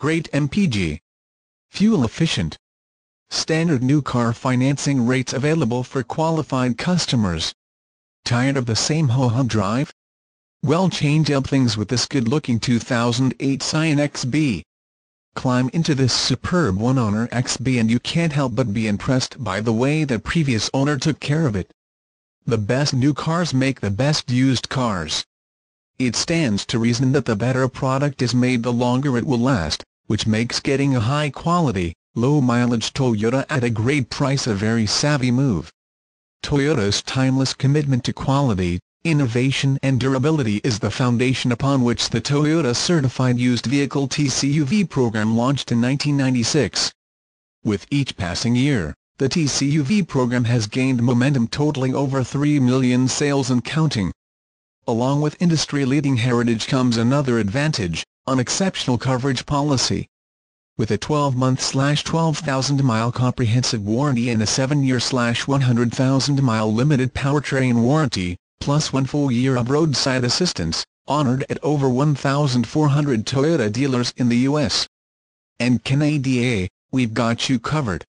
great MPG. Fuel efficient. Standard new car financing rates available for qualified customers. Tired of the same ho-hum drive? Well, change up things with this good-looking 2008 Scion XB. Climb into this superb one-owner XB and you can't help but be impressed by the way the previous owner took care of it. The best new cars make the best used cars. It stands to reason that the better a product is made, the longer it will last, which makes getting a high-quality, low-mileage Toyota at a great price a very savvy move. Toyota's timeless commitment to quality, innovation and durability is the foundation upon which the Toyota Certified Used Vehicle TCUV program launched in 1996. With each passing year, the TCUV program has gained momentum, totaling over 3 million sales and counting. Along with industry-leading heritage comes another advantage: unexceptional coverage policy. With a 12-month/12,000-mile comprehensive warranty and a 7-year/100,000-mile limited powertrain warranty, plus 1 full year of roadside assistance, honored at over 1,400 Toyota dealers in the U.S. and Canada, we've got you covered.